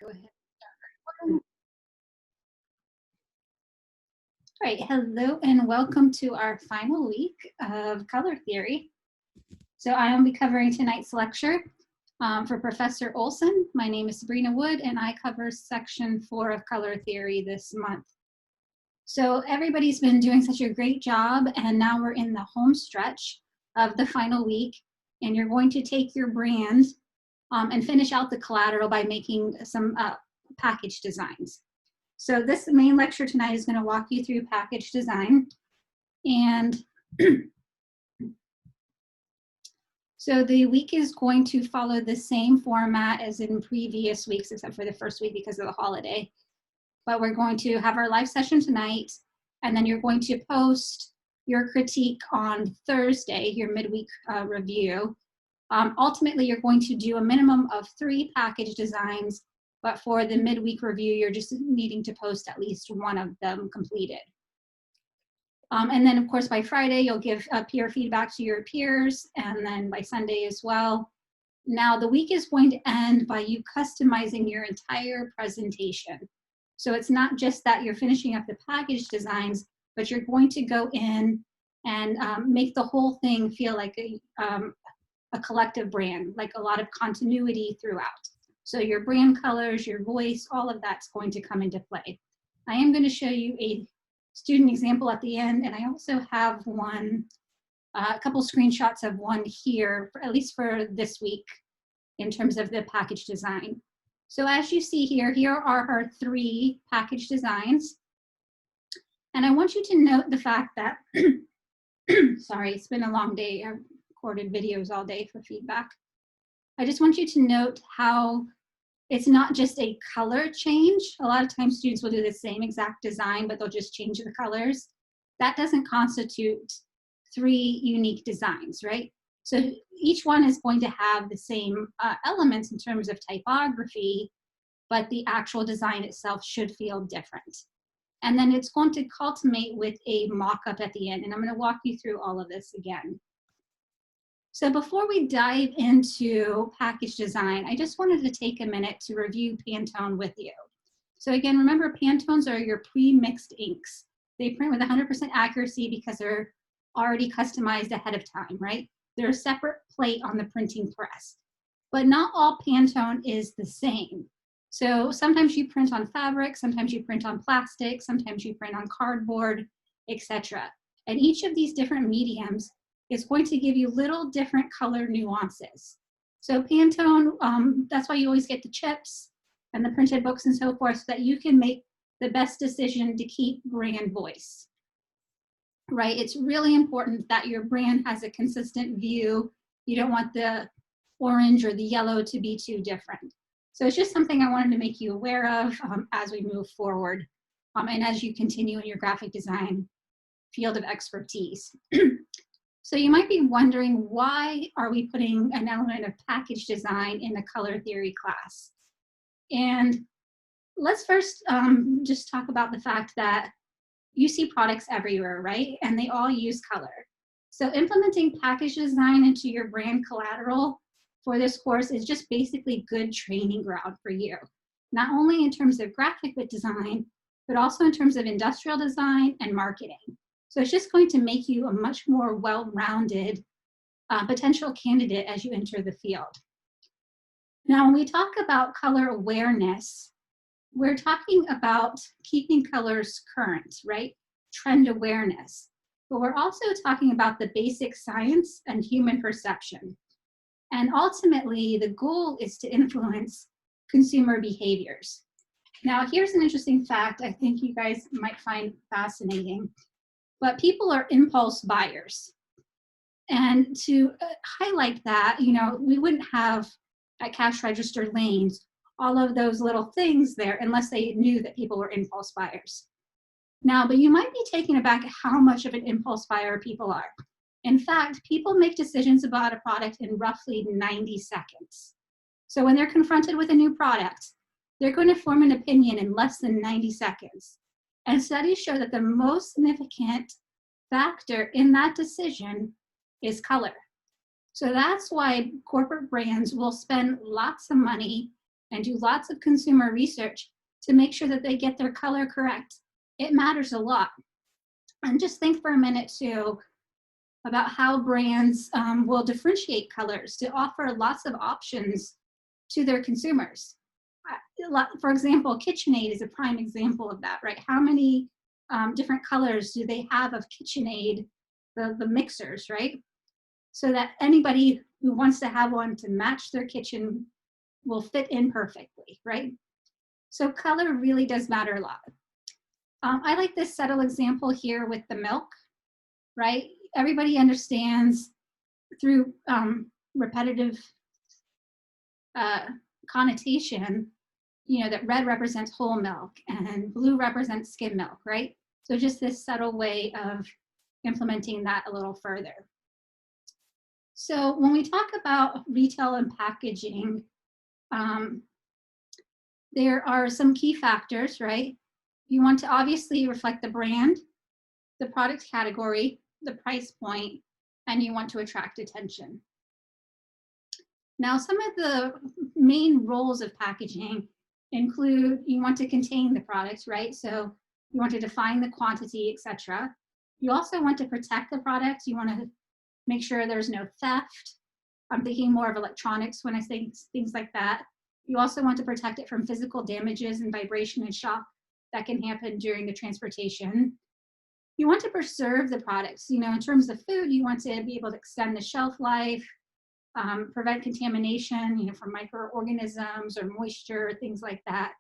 Go ahead. All right, hello and welcome to our final week of color theory. So I will be covering tonight's lecture for Professor Olson. My name is Sabrina Wood and I cover section 4 of color theory this month. So everybody's been doing such a great job, and now we're in the home stretch of the final week, and you're going to take your brand and finish out the collateral by making some package designs. So this main lecture tonight is going to walk you through package design. And so the week is going to follow the same format as in previous weeks, except for the first week because of the holiday. But we're going to have our live session tonight, and then you're going to post your critique on Thursday, your midweek review. Ultimately, you're going to do a minimum of 3 package designs, but for the midweek review, you're just needing to post at least one of them completed. And then, of course, by Friday, you'll give peer feedback to your peers, and then by Sunday as well. Now, the week is going to end by you customizing your entire presentation. So it's not just that you're finishing up the package designs, but you're going to go in and make the whole thing feel like a collective brand, like a lot of continuity throughout. So your brand colors, your voice, all of that's going to come into play. I am going to show you a student example at the end, and I also have one, a couple screenshots of one here, at least for this week, in terms of the package design. So as you see here, here are our 3 package designs. And I want you to note the fact that, sorry, it's been a long day. I've recorded videos all day for feedback. I just want you to note how it's not just a color change. A lot of times students will do the same exact design, but they'll just change the colors. That doesn't constitute 3 unique designs, right? So each one is going to have the same elements in terms of typography, but the actual design itself should feel different. And then it's going to culminate with a mock-up at the end, and I'm going to walk you through all of this again. So before we dive into package design, I just wanted to take a minute to review Pantone with you. So again, remember, Pantones are your pre-mixed inks. They print with 100% accuracy because they're already customized ahead of time, right? They're a separate plate on the printing press. But not all Pantone is the same. So sometimes you print on fabric, sometimes you print on plastic, sometimes you print on cardboard, etc. And each of these different mediums is going to give you little different color nuances. So Pantone, that's why you always get the chips and the printed books and so forth, so that you can make the best decision to keep brand voice, right? It's really important that your brand has a consistent view. You don't want the orange or the yellow to be too different. So it's just something I wanted to make you aware of as we move forward and as you continue in your graphic design field of expertise. So you might be wondering, why are we putting an element of package design in the color theory class? And let's first just talk about the fact that you see products everywhere, right? And they all use color. So implementing package design into your brand collateral for this course is just basically good training ground for you, not only in terms of graphic design, but also in terms of industrial design and marketing. So it's just going to make you a much more well-rounded potential candidate as you enter the field. Now, when we talk about color awareness, we're talking about keeping colors current, right? Trend awareness. But we're also talking about the basic science and human perception. And ultimately, the goal is to influence consumer behaviors. Now, here's an interesting fact I think you guys might find fascinating. But people are impulse buyers. And to highlight that, you know, we wouldn't have at cash register lanes all of those little things there unless they knew that people were impulse buyers. Now, but you might be taken aback at how much of an impulse buyer people are. In fact, people make decisions about a product in roughly 90 seconds. So when they're confronted with a new product, they're going to form an opinion in less than 90 seconds. And studies show that the most significant factor in that decision is color. So that's why corporate brands will spend lots of money and do lots of consumer research to make sure that they get their color correct. It matters a lot. And just think for a minute too about how brands will differentiate colors to offer lots of options to their consumers. For example, KitchenAid is a prime example of that, right? How many different colors do they have of KitchenAid, the mixers, right? So that anybody who wants to have one to match their kitchen will fit in perfectly, right? So color really does matter a lot. I like this subtle example here with the milk, right? Everybody understands through repetitive connotation, you know, that red represents whole milk and blue represents skim milk, right? So just this subtle way of implementing that a little further. So when we talk about retail and packaging, there are some key factors, right? You want to obviously reflect the brand, the product category, the price point, and you want to attract attention. Now, some of the main roles of packaging include you want to contain the product, right? So you want to define the quantity, etc. You also want to protect the product. You want to make sure there's no theft. I'm thinking more of electronics when I say things like that. You also want to protect it from physical damages and vibration and shock that can happen during the transportation. You want to preserve the products. You know, in terms of food, you want to be able to extend the shelf life, prevent contamination, you know, from microorganisms or moisture, things like that.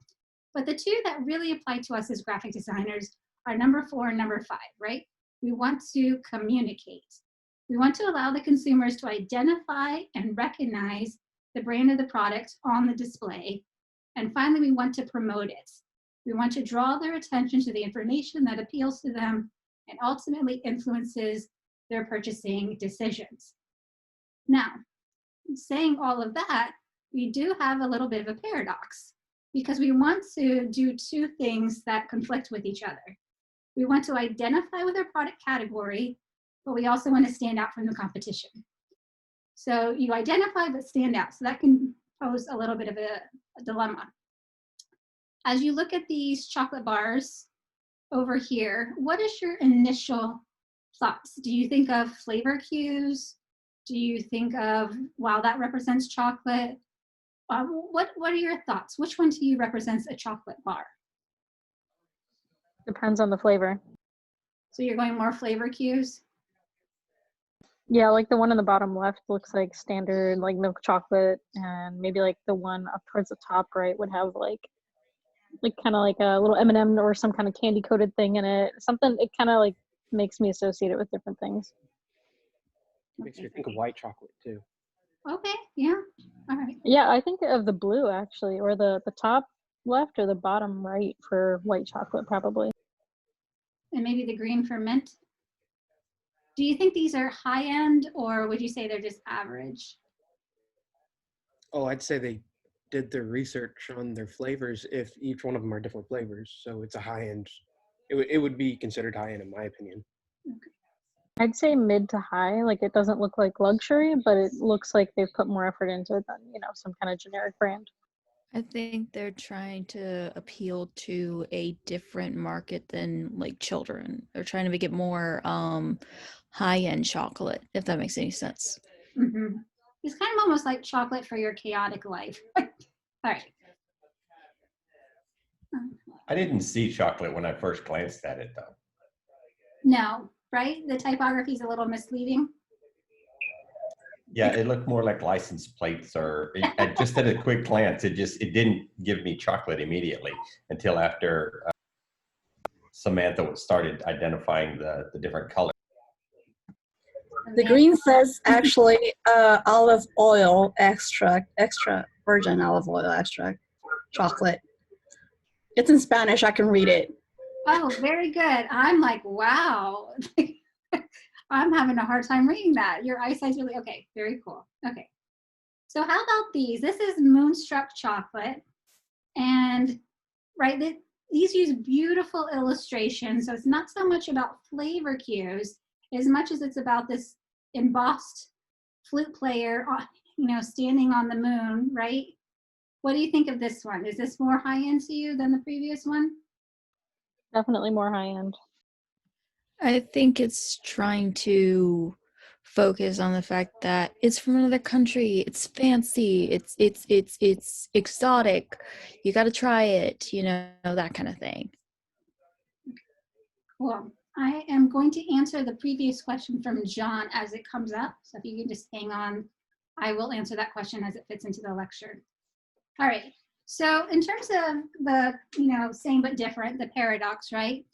But the two that really apply to us as graphic designers are number 4 and number 5, right? We want to communicate. We want to allow the consumers to identify and recognize the brand of the product on the display. And finally, we want to promote it. We want to draw their attention to the information that appeals to them and ultimately influences their purchasing decisions. Now, saying all of that, we do have a little bit of a paradox because we want to do two things that conflict with each other. We want to identify with our product category, but we also want to stand out from the competition. So you identify but stand out. So that can pose a little bit of a dilemma. As you look at these chocolate bars over here, what is your initial thoughts? Do you think of flavor cues? Do you think of, wow, that represents chocolate? What are your thoughts? Which one to you represents a chocolate bar? Depends on the flavor. So you're going more flavor cues? Yeah, like the one on the bottom left looks like standard, like milk chocolate, and maybe like the one up towards the top right would have like kind of like a little M&M or some kind of candy coated thing in it. Something, it kind of like makes me associate it with different things. Makes me think of white chocolate too. Okay, yeah, all right. Yeah, I think of the blue actually, or the top left or the bottom right for white chocolate probably. And maybe the green for mint. Do you think these are high end or would you say they're just average? Oh, I'd say they did their research on their flavors if each one of them are different flavors. So it's a high end. It would be considered high end in my opinion. Okay. I'd say mid to high. Like it doesn't look like luxury, but it looks like they've put more effort into it than, you know, some kind of generic brand. I think they're trying to appeal to a different market than like children. They're trying to make it more high-end chocolate, if that makes any sense. Mm-hmm. It's kind of almost like chocolate for your chaotic life. All right. I didn't see chocolate when I first glanced at it, though. No, right? The typography is a little misleading. Yeah, it looked more like license plates, or just at a quick glance, it didn't give me chocolate immediately until after Samantha started identifying the different colors. The green says actually olive oil extract, extra virgin olive oil extract, chocolate. It's in Spanish, I can read it. Oh, very good. I'm like, wow. I'm having a hard time reading that. Your eyesight's really, okay, very cool. Okay. So how about these? This is Moonstruck chocolate. And, right, these use beautiful illustrations. So it's not so much about flavor cues as much as it's about this embossed flute player, you know, standing on the moon, right? What do you think of this one? Is this more high-end to you than the previous one? Definitely more high end. I think it's trying to focus on the fact that it's from another country, it's fancy, it's exotic. You got to try it, you know, that kind of thing. Cool. I am going to answer the previous question from John as it comes up. So if you can just hang on, I will answer that question as it fits into the lecture. All right. So in terms of the, same but different, the paradox, right?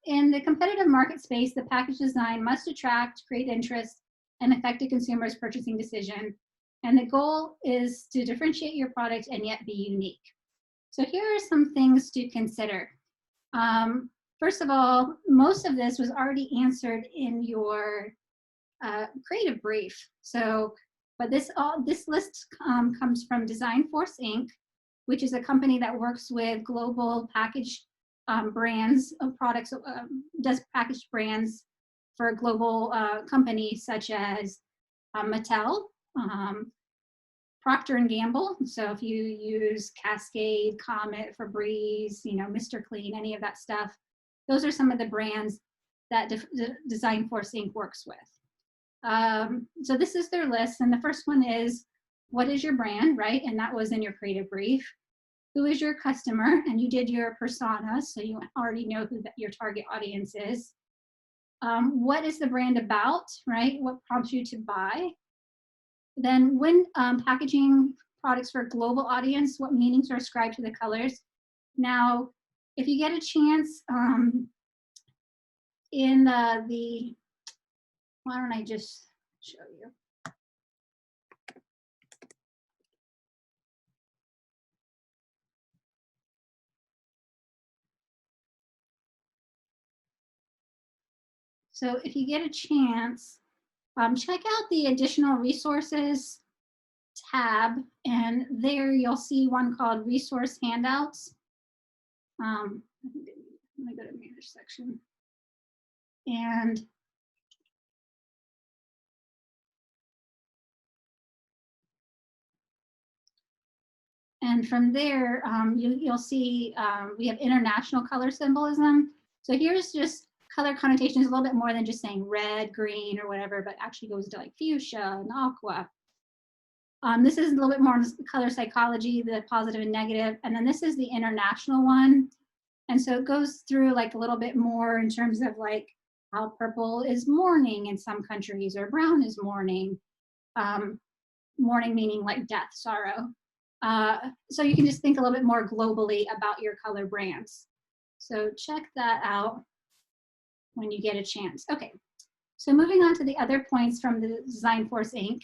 In the competitive market space, the package design must attract, create interest, and affect a consumer's purchasing decision. And the goal is to differentiate your product and yet be unique. So here are some things to consider. First of all, most of this was already answered in your creative brief. So, but this list comes from Design Force Inc., which is a company that works with global package brands of products, does packaged brands for global companies such as Mattel, Procter & Gamble. So if you use Cascade, Comet, Febreze, Mr. Clean, any of that stuff, those are some of the brands that Design Force Inc. works with. So this is their list. And the first one is, what is your brand, right? And that was in your creative brief. Who is your customer? And you did your persona, so you already know who your target audience is. What is the brand about, right? What prompts you to buy? Then when packaging products for a global audience, what meanings are ascribed to the colors? Now, if you get a chance, in the, why don't I just show you? So if you get a chance, check out the additional resources tab, and there you'll see one called resource handouts. Let me go to manage section. And from there, you'll see we have international color symbolism. So here's just color connotations, a little bit more than just saying red, green, or whatever, but actually goes to like fuchsia and aqua. This is a little bit more color psychology, the positive and negative. And then this is the international one. And so it goes through like a little bit more in terms of like how purple is mourning in some countries, or brown is mourning. Mourning meaning like death, sorrow. So you can just think a little bit more globally about your color brands. So check that out when you get a chance. Okay, so moving on to the other points from the Design Force Inc.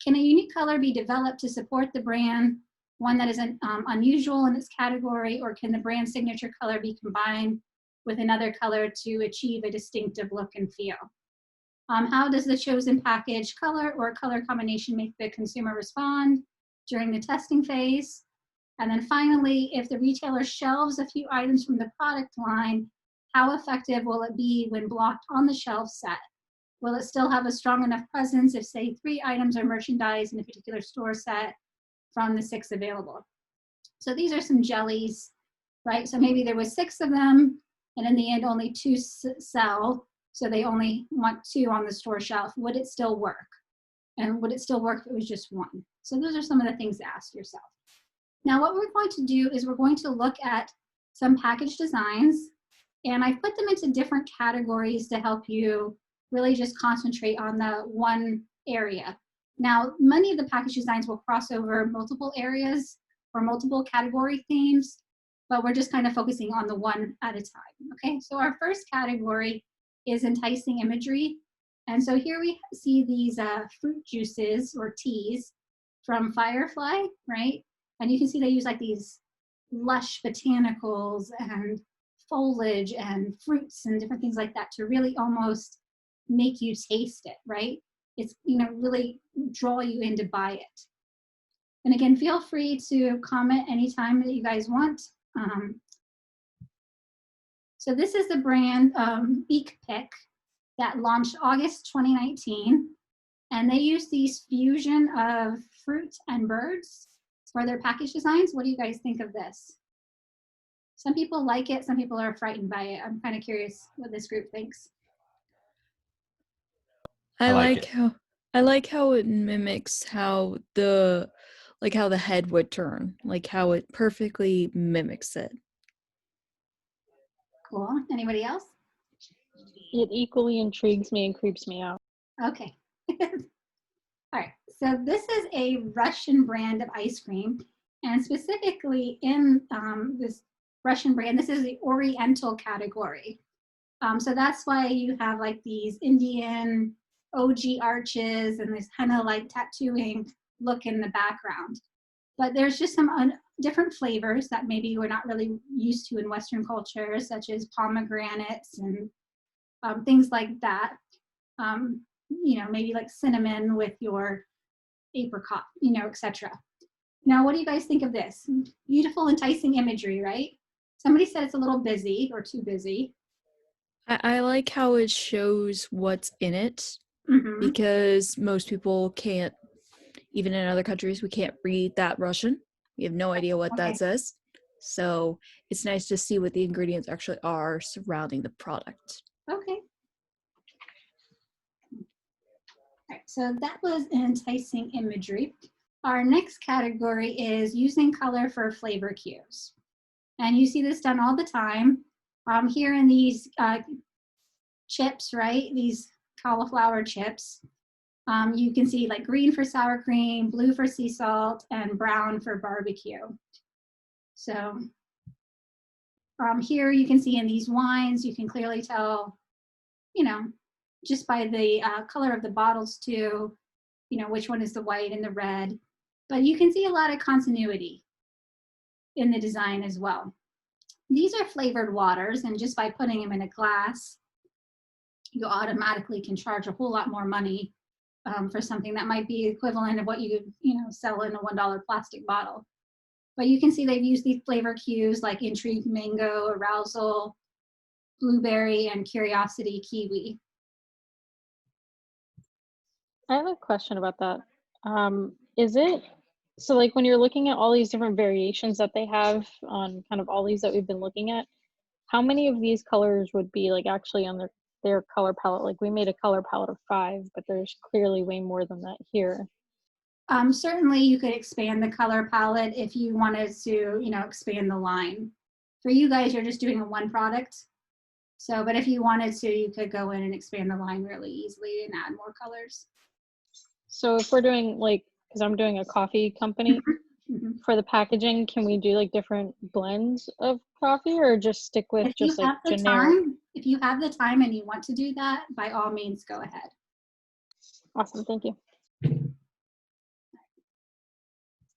Can a unique color be developed to support the brand, one that is unusual in its category, or can the brand signature color be combined with another color to achieve a distinctive look and feel? How does the chosen package color or color combination make the consumer respond during the testing phase? And then finally, if the retailer shelves a few items from the product line, how effective will it be when blocked on the shelf set? Will it still have a strong enough presence if, say, 3 items are merchandised in a particular store set from the 6 available? So these are some jellies, right? So maybe there was 6 of them, and in the end, only 2 sell. So they only want 2 on the store shelf. Would it still work? And would it still work if it was just 1? So those are some of the things to ask yourself. Now, what we're going to do is we're going to look at some package designs, and I put them into different categories to help you really just concentrate on the one area. Now, many of the package designs will cross over multiple areas or multiple category themes, but we're just kind of focusing on the one at a time, okay? So our first category is enticing imagery. And so here we see these fruit juices or teas from Firefly, right? And you can see they use like these lush botanicals and foliage and fruits and different things like that to really almost make you taste it, right? It's, really draw you in to buy it. And again, feel free to comment anytime that you guys want. So this is the brand Beak Pick that launched August 2019. And they use these fusion of fruit and birds for their package designs. What do you guys think of this? Some people like it, some people are frightened by it. I'm kind of curious what this group thinks. I like it. I like how it mimics how the head would turn, like how it perfectly mimics it. Cool. Anybody else? It equally intrigues me and creeps me out. Okay. All right. So this is a Russian brand of ice cream, and specifically in this Russian brand, this is the Oriental category. So that's why you have like these Indian OG arches and this henna like tattooing look in the background. But there's just some different flavors that maybe we're not really used to in Western culture, such as pomegranates and things like that. You know, maybe like cinnamon with your apricot, you know, etc. Now, what do you guys think of this? Beautiful, enticing imagery, right? Somebody said it's a little busy or too busy. I like how it shows what's in it, Mm-hmm. because most people can't, even in other countries, we can't read that Russian. We have no idea what that says. So it's nice to see what the ingredients actually are surrounding the product. Okay. All right, so that was enticing imagery. Our next category is using color for flavor cues. And you see this done all the time. Here in these chips, right? These cauliflower chips. You can see like green for sour cream, blue for sea salt, and brown for barbecue. So here you can see in these wines, you can clearly tell, you know, just by the color of the bottles too, you know, which one is the white and the red. But you can see a lot of continuity in the design as well. These are flavored waters, and just by putting them in a glass, you automatically can charge a whole lot more money for something that might be equivalent of what you know, sell in a $1 plastic bottle. But you can see they've used these flavor cues like intrigue mango, arousal, blueberry, and curiosity kiwi. I have a question about that. Is it, so like when you're looking at all these different variations that they have on kind of all these that we've been looking at, how many of these colors would be like actually on their color palette? Like we made a color palette of 5, but there's clearly way more than that here. Certainly you could expand the color palette if you wanted to, you know, expand the line. For you guys, you're just doing a one product. So, but if you wanted to, you could go in and expand the line really easily and add more colors. So if we're doing like, because I'm doing a coffee company, for the packaging, can we do like different blends of coffee or just stick with just like generic? If you have the time and you want to do that, by all means, go ahead. Awesome, thank you.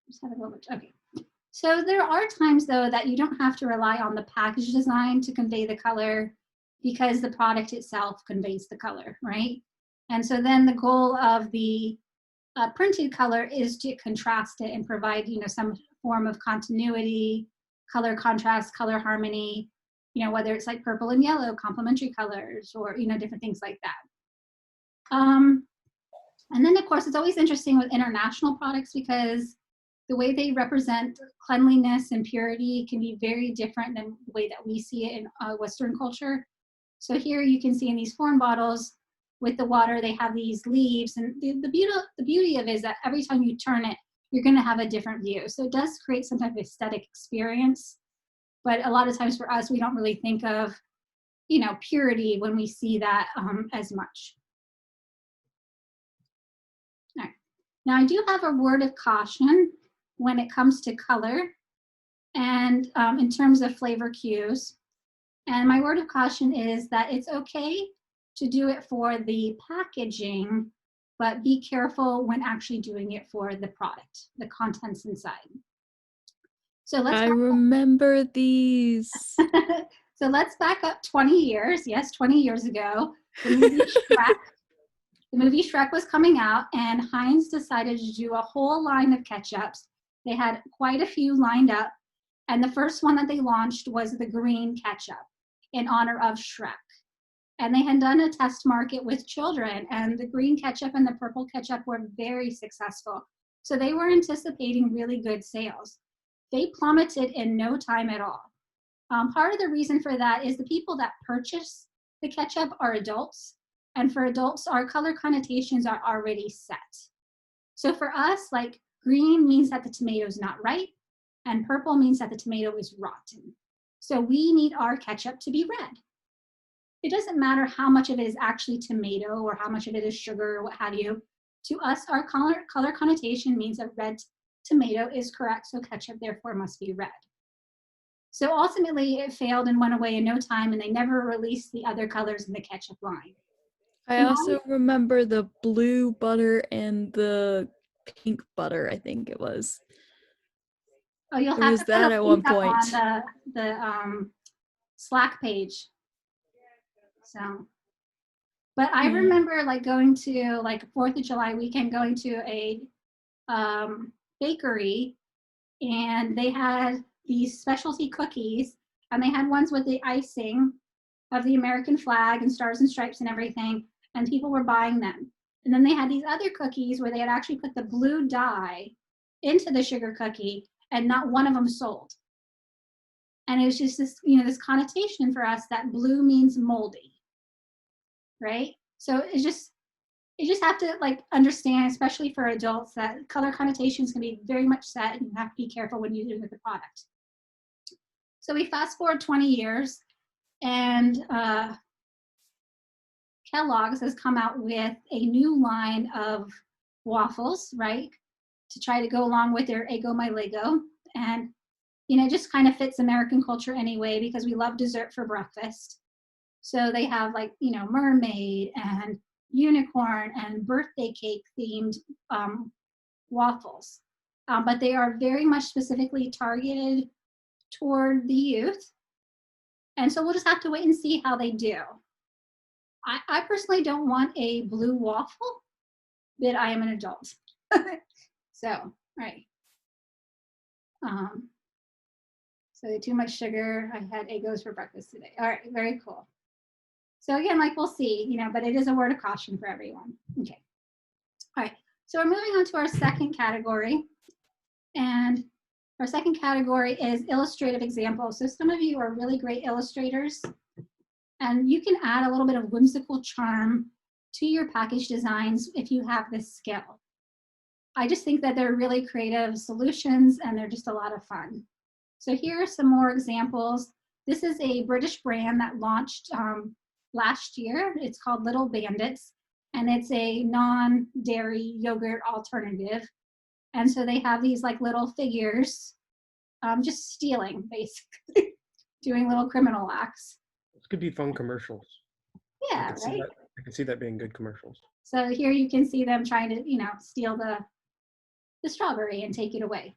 Just have a little bit, okay. So there are times though that you don't have to rely on the package design to convey the color because the product itself conveys the color, right? And so then the goal of the printed color is to contrast it and provide, you know, some form of continuity, color contrast, color harmony, you know, whether it's like purple and yellow, complementary colors, or, you know, different things like that. And then of course, it's always interesting with international products because the way they represent cleanliness and purity can be very different than the way that we see it in Western culture. So here you can see in these foreign bottles with the water, they have these leaves, and the beauty of it is that every time you turn it, you're gonna have a different view. So it does create some type of aesthetic experience, but a lot of times for us, we don't really think of, you know, purity when we see that as much. All right. Now I do have a word of caution when it comes to color and in terms of flavor cues. And my word of caution is that it's okay to do it for the packaging, but be careful when actually doing it for the product, the contents inside. So let's remember these. So let's back up 20 years. Yes, 20 years ago, the movie Shrek was coming out, and Heinz decided to do a whole line of ketchups. They had quite a few lined up, and the first one that they launched was the green ketchup in honor of Shrek. And they had done a test market with children, and the green ketchup and the purple ketchup were very successful. So they were anticipating really good sales. They plummeted in no time at all. Part of the reason for that is the people that purchase the ketchup are adults. And for adults, our color connotations are already set. So for us, like green means that the tomato is not ripe, and purple means that the tomato is rotten. So we need our ketchup to be red. It doesn't matter how much of it is actually tomato or how much of it is sugar or what have you. To us, our color connotation means a red tomato is correct, so ketchup therefore must be red. So ultimately it failed and went away in no time, and they never released the other colors in the ketchup line. I also remember the blue butter and the pink butter, I think it was. Oh, you'll There have was to put that a at one link up point. on the Slack page. So, but I Yeah. remember like going to like 4th of July weekend, going to a bakery, and they had these specialty cookies, and they had ones with the icing of the American flag and stars and stripes and everything, and people were buying them. And then they had these other cookies where they had actually put the blue dye into the sugar cookie, and not one of them sold. And it was just this, you know, this connotation for us that blue means moldy, right? So you just have to like understand, especially for adults, that color connotations can be very much set, and you have to be careful when you do with the product. So we fast forward 20 years, and Kellogg's has come out with a new line of waffles, right? To try to go along with their Eggo My Lego. And, you know, it just kind of fits American culture anyway, because we love dessert for breakfast. So they have like, you know, mermaid and unicorn and birthday cake themed waffles. But they are very much specifically targeted toward the youth. And so we'll just have to wait and see how they do. I personally don't want a blue waffle, but I am an adult. So, right. So too much sugar. I had Eggos for breakfast today. All right, very cool. So again, like we'll see, you know, but it is a word of caution for everyone. Okay. All right, so we're moving on to our second category. And our second category is illustrative examples. So some of you are really great illustrators, and you can add a little bit of whimsical charm to your package designs if you have this skill. I just think that they're really creative solutions, and they're just a lot of fun. So here are some more examples. This is a British brand that launched last year. It's called Little Bandits, and it's a non-dairy yogurt alternative. And so they have these like little figures just stealing, basically, doing little criminal acts. This could be fun commercials. I Yeah, can see right? that. I can see that being good commercials. So here you can see them trying to, you know, steal the strawberry and take it away.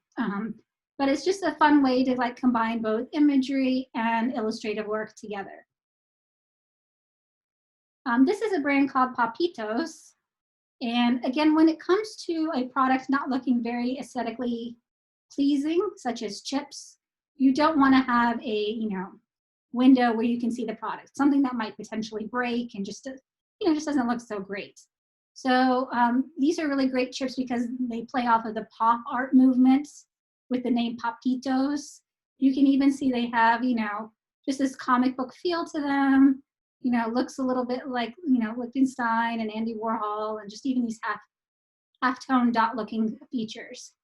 But it's just a fun way to like combine both imagery and illustrative work together. This is a brand called Papitos. And again, when it comes to a product not looking very aesthetically pleasing, such as chips, you don't want to have a, you know, window where you can see the product, something that might potentially break and just, you know, just doesn't look so great. So these are really great chips because they play off of the pop art movement with the name Papitos. You can even see they have, you know, just this comic book feel to them. You know, looks a little bit like, you know, Lichtenstein and Andy Warhol, and just even these half-tone dot looking features.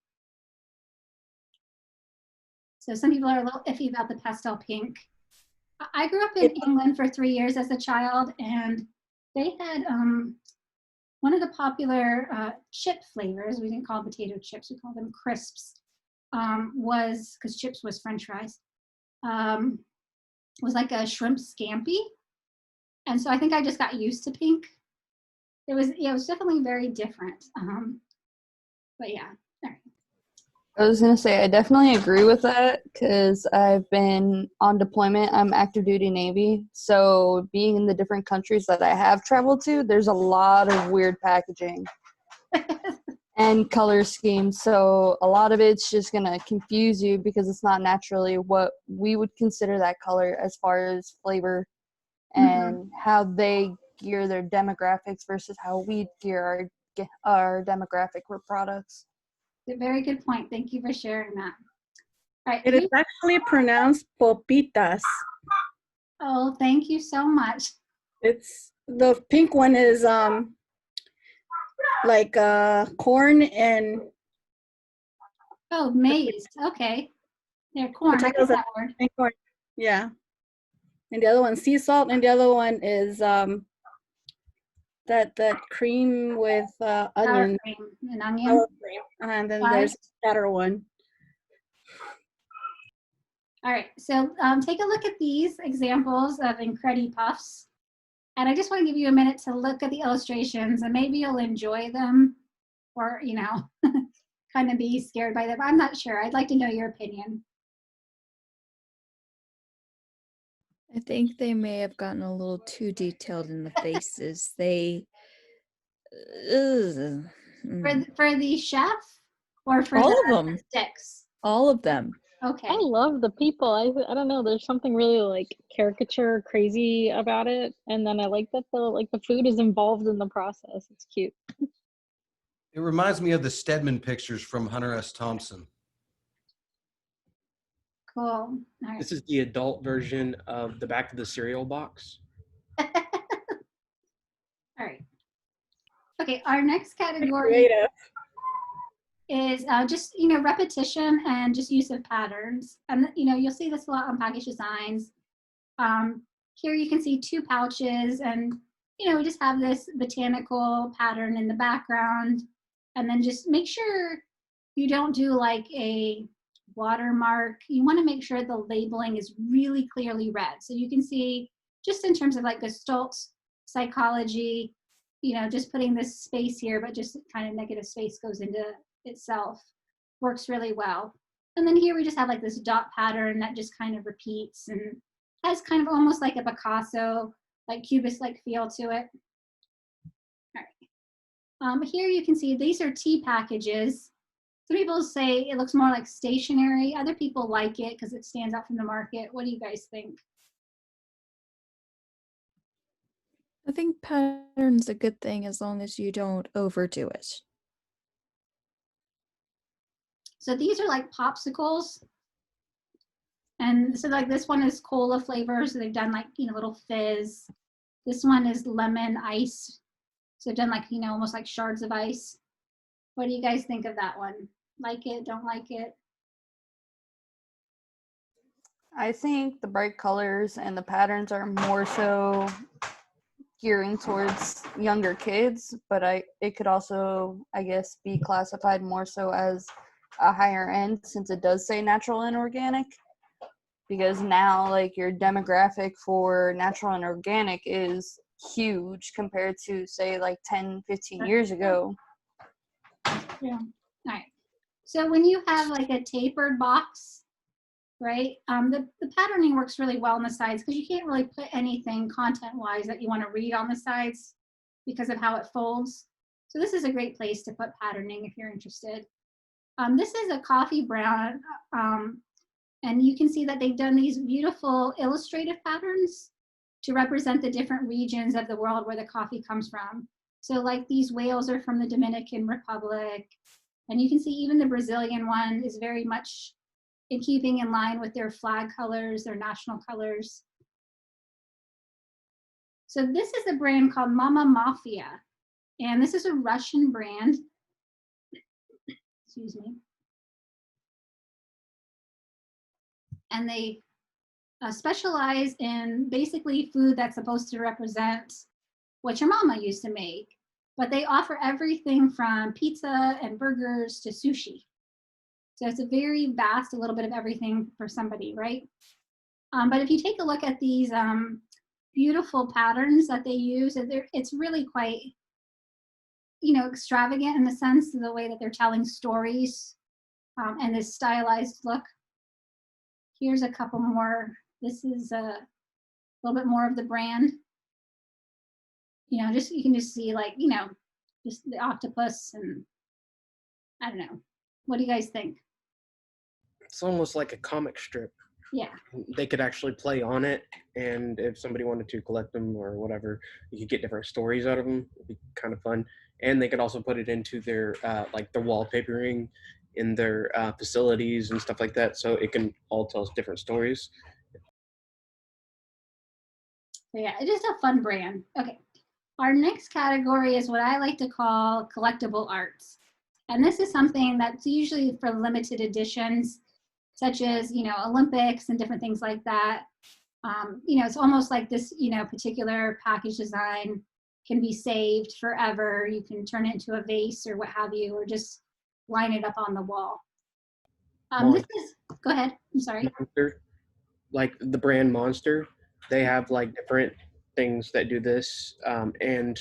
So some people are a little iffy about the pastel pink. I grew up in England for 3 years as a child, and they had one of the popular chip flavors, we didn't call them potato chips, we called them crisps, was, because chips was French fries, was like a shrimp scampi. And so I think I just got used to pink. It was, yeah, it was definitely very different. But yeah, all right. I was going to say, I definitely agree with that because I've been on deployment. I'm active duty Navy. So being in the different countries that I have traveled to, there's a lot of weird packaging and color schemes. So a lot of it's just going to confuse you because it's not naturally what we would consider that color as far as flavor and how they gear their demographics versus how we gear our demographic for products. a very good point. Thank you for sharing that. All right. It is actually pronounced popitas. Oh, thank you so much. It's the pink one is like corn and Oh, maize. Okay. They're corn. I potatoes like that word. and corn. Yeah. And the other one sea salt, and the other one is that cream with Sour onion. cream and onion. Sour cream. And then there's a better one. All right, so take a look at these examples of Incredi Puffs. And I just want to give you a minute to look at the illustrations, and maybe you'll enjoy them or, you know, kind of be scared by them. I'm not sure. I'd like to know your opinion. I think they may have gotten a little too detailed in the faces. They. Ugh. For the chef or for All the of them. sticks? All of them. Okay. I love the people. I don't know. There's something really like caricature crazy about it, and then I like that the food is involved in the process. It's cute. It reminds me of the Stedman pictures from Hunter S. Thompson. Cool. All right. This is the adult version of the back of the cereal box. All right. Okay, our next category Creative. is just, you know, repetition and just use of patterns. And, you know, you'll see this a lot on package designs. Here you can see 2 pouches, and, you know, we just have this botanical pattern in the background. And then just make sure you don't do like a watermark. You want to make sure the labeling is really clearly read. So you can see, just in terms of like Gestalt psychology, you know, just putting this space here, but just kind of negative space goes into itself, works really well. And then here we just have like this dot pattern that just kind of repeats and has kind of almost like a Picasso, like cubist-like feel to it. All right. Here you can see these are tea packages. Some people say it looks more like stationery. Other people like it because it stands out from the market. What do you guys think? I think pattern's a good thing as long as you don't overdo it. So these are like popsicles. And so like this one is cola flavor. So they've done like, you know, little fizz. This one is lemon ice. So they've done like, you know, almost like shards of ice. What do you guys think of that one? Like it, don't like it? I think the bright colors and the patterns are more so gearing towards younger kids, but it could also, I guess, be classified more so as a higher end, since it does say natural and organic. Because now, like, your demographic for natural and organic is huge compared to, say, like 10, 15 years ago. Yeah. All right. So when you have like a tapered box, right, the patterning works really well on the sides because you can't really put anything content-wise that you want to read on the sides because of how it folds. So this is a great place to put patterning if you're interested. This is a coffee brown, and you can see that they've done these beautiful illustrative patterns to represent the different regions of the world where the coffee comes from. So like these whales are from the Dominican Republic, and you can see even the Brazilian one is very much in keeping in line with their flag colors, their national colors. So this is a brand called Mama Mafia, and this is a Russian brand. Excuse me. And they specialize in basically food that's supposed to represent what your mama used to make. But they offer everything from pizza and burgers to sushi. So it's a very vast, a little bit of everything for somebody, right? But if you take a look at these beautiful patterns that they use, it's really quite, you know, extravagant in the sense of the way that they're telling stories and this stylized look. Here's a couple more. This is a little bit more of the brand. You know, just you can just see like, you know, just the octopus and I don't know. What do you guys think? It's almost like a comic strip. Yeah. They could actually play on it, and if somebody wanted to collect them or whatever, you could get different stories out of them. It'd be kind of fun. And they could also put it into their like the wallpapering in their facilities and stuff like that. So it can all tell us different stories. So yeah, it is a fun brand. Okay. Our next category is what I like to call collectible arts. And this is something that's usually for limited editions, such as, Olympics and different things like that. It's almost like this, particular package design can be saved forever. You can turn it into a vase or what have you, or just line it up on the wall. Go ahead. I'm sorry. Monster, like the brand Monster, they have like different things that do this. And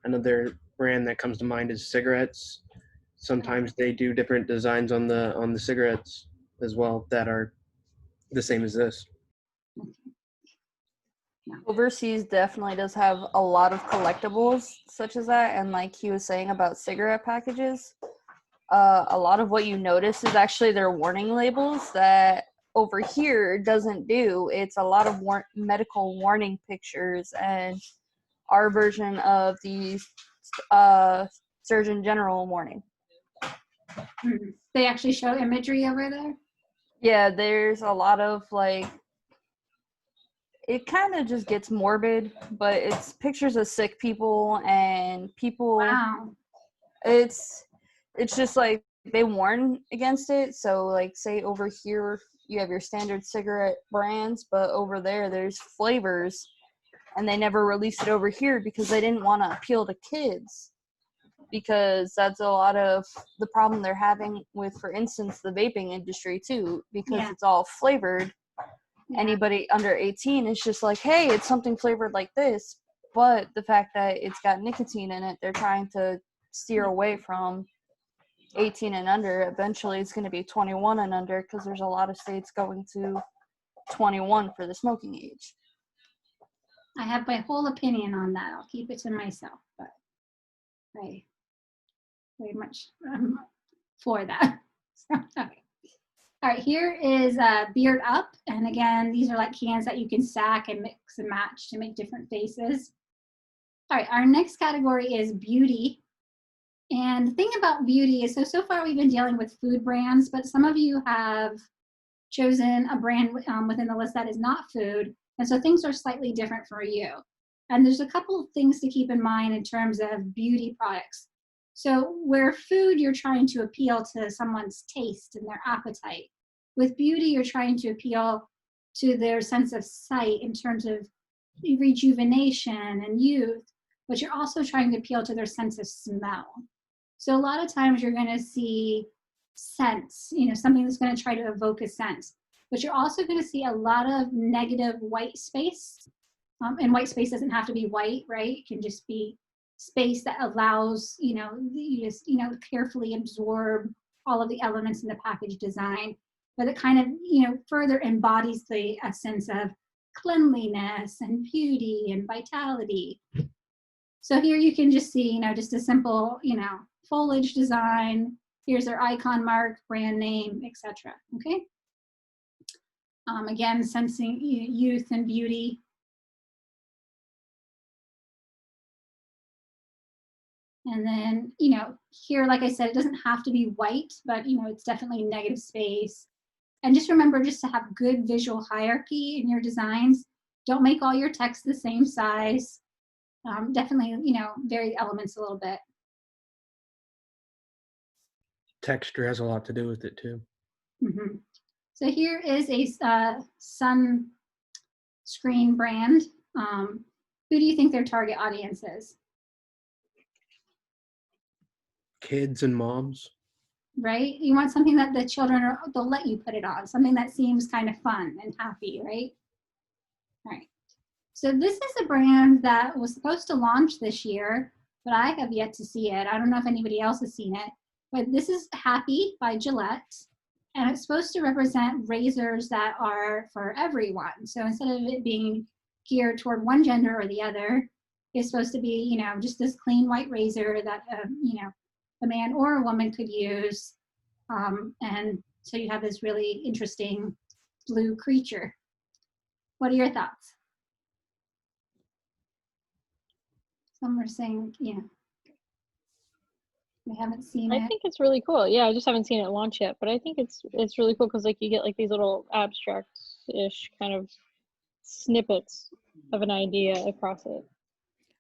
another brand that comes to mind is cigarettes. Sometimes they do different designs on the cigarettes as well that are the same as this. Overseas definitely does have a lot of collectibles such as that, and like he was saying about cigarette packages, a lot of what you notice is actually their warning labels that over here doesn't do. It's a lot of medical warning pictures and our version of the Surgeon General warning. They actually show imagery over there? Yeah, there's a lot of like, it kind of just gets morbid, but it's pictures of sick people and people. Wow. It's just like they warn against it. So like say over here you have your standard cigarette brands, but over there's flavors, and they never released it over here because they didn't want to appeal to kids, because that's a lot of the problem they're having with, for instance, the vaping industry too, because it's all flavored. Anybody under 18 is just like, hey, it's something flavored like this, but the fact that it's got nicotine in it, they're trying to steer away from 18 and under. Eventually it's going to be 21 and under, because there's a lot of states going to 21 for the smoking age. I have my whole opinion on that. I'll keep it to myself, but I very much for that. Okay. All right, here is Beard Up. And again, these are like cans that you can stack and mix and match to make different faces. All right, our next category is beauty. And the thing about beauty is, so far we've been dealing with food brands, but some of you have chosen a brand within the list that is not food. And so things are slightly different for you. And there's a couple of things to keep in mind in terms of beauty products. So where food, you're trying to appeal to someone's taste and their appetite. With beauty, you're trying to appeal to their sense of sight in terms of rejuvenation and youth, but you're also trying to appeal to their sense of smell. So a lot of times you're going to see scents, something that's going to try to evoke a scent, but you're also going to see a lot of negative white space. And white space doesn't have to be white, right? It can just be space that allows, you just, carefully absorb all of the elements in the package design, but it kind of, further embodies the essence of cleanliness and beauty and vitality. So here you can just see, just a simple, foliage design. Here's their icon mark, brand name, etc. Okay. Again, sensing youth and beauty. And then, here, like I said, it doesn't have to be white, but, it's definitely negative space. And just remember just to have good visual hierarchy in your designs. Don't make all your text the same size. Definitely, vary the elements a little bit. Texture has a lot to do with it too. Mm-hmm. So here is a sun screen brand. Who do you think their target audience is? Kids and moms. Right? You want something that the children they'll let you put it on, something that seems kind of fun and happy, right? All right. So this is a brand that was supposed to launch this year, but I have yet to see it. I don't know if anybody else has seen it, but this is Happy by Gillette, and it's supposed to represent razors that are for everyone. So instead of it being geared toward one gender or the other, it's supposed to be, just this clean white razor that, a man or a woman could use. And so you have this really interesting blue creature. What are your thoughts? Some are saying, We haven't seen I it. think it's really cool. Yeah, I just haven't seen it launch yet, but I think it's really cool because like you get like these little abstract-ish kind of snippets of an idea across it.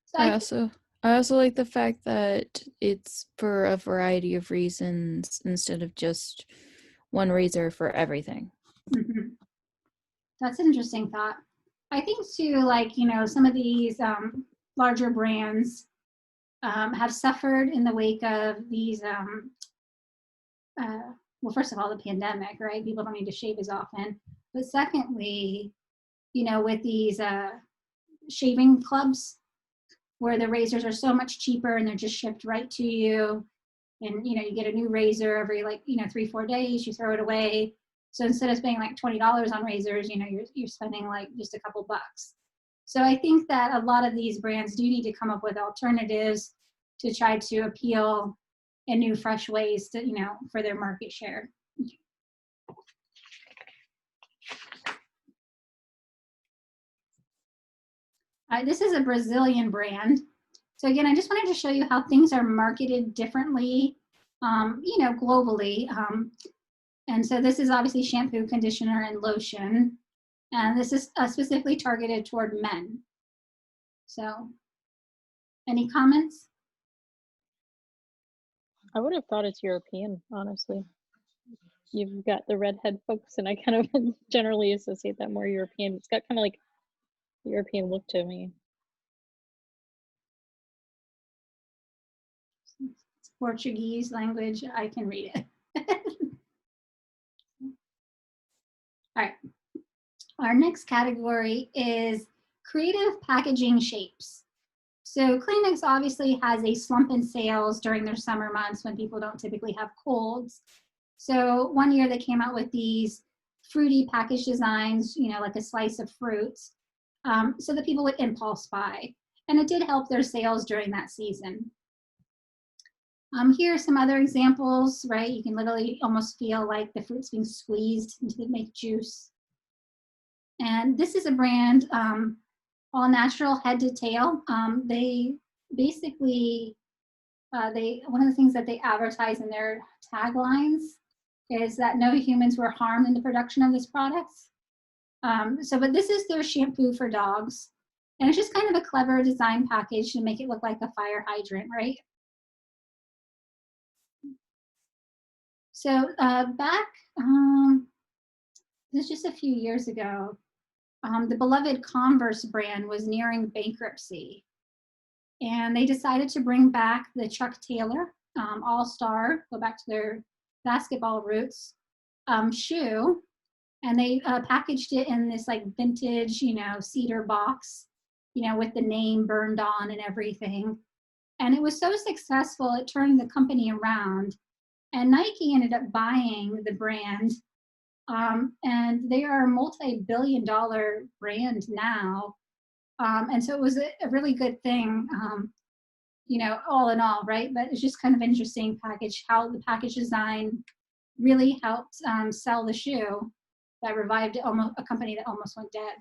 So I also like the fact that it's for a variety of reasons instead of just one razor for everything. Mhm. That's an interesting thought. I think too, like, you know, some of these larger brands have suffered in the wake of these, well, first of all, the pandemic, right? People don't need to shave as often. But secondly, you know, with these shaving clubs where the razors are so much cheaper and they're just shipped right to you. And, you know, you get a new razor every like, you know, 3-4 days, you throw it away. So instead of spending like $20 on razors, you know, you're spending like just a couple bucks. So I think that a lot of these brands do need to come up with alternatives to try to appeal in new, fresh ways to, you know, for their market share. This is a Brazilian brand. So again, I just wanted to show you how things are marketed differently, you know, globally. And so this is obviously shampoo, conditioner, and lotion. And this is specifically targeted toward men. So any comments? I would have thought it's European, honestly. You've got the redhead folks, and I kind of generally associate that more European. It's got kind of like a European look to me. It's Portuguese language, I can read it. All right. Our next category is creative packaging shapes. So Kleenex obviously has a slump in sales during their summer months when people don't typically have colds. So one year they came out with these fruity package designs, you know, like a slice of fruits, so that people would impulse buy. And it did help their sales during that season. Here are some other examples, right? You can literally almost feel like the fruit's being squeezed to make juice. And this is a brand, All Natural Head to Tail. They basically, one of the things that they advertise in their taglines is that no humans were harmed in the production of this product. But this is their shampoo for dogs. And it's just kind of a clever design package to make it look like a fire hydrant, right? So back, this is just a few years ago, the beloved Converse brand was nearing bankruptcy. And they decided to bring back the Chuck Taylor All-Star, go back to their basketball roots, shoe. And they packaged it in this like vintage, you know, cedar box, you know, with the name burned on and everything. And it was so successful, it turned the company around. And Nike ended up buying the brand. And they are a multi-billion-dollar brand now. And so it was a really good thing, you know, all in all, right? But it's just kind of interesting package, how the package design really helped sell the shoe that revived almost a company that almost went dead.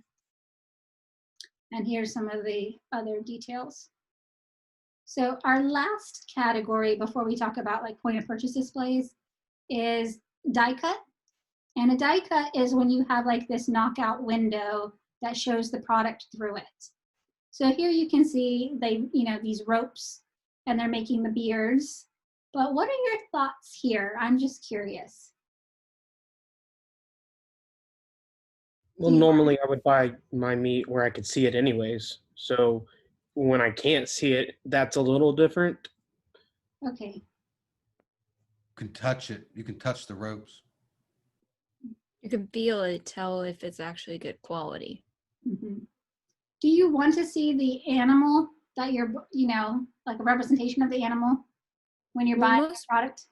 And here's some of the other details. So our last category before we talk about like point of purchase displays is die cut. And a die cut is when you have like this knockout window that shows the product through it. So here you can see they, you know, these ropes and they're making the beards. But what are your thoughts here? I'm just curious. Well, normally I would buy my meat where I could see it anyways. So when I can't see it, that's a little different. Okay. You can touch it. You can touch the ropes. You can feel it, tell if it's actually good quality. Mm-hmm. Do you want to see the animal that you're, you know, like a representation of the animal when you're buying a product?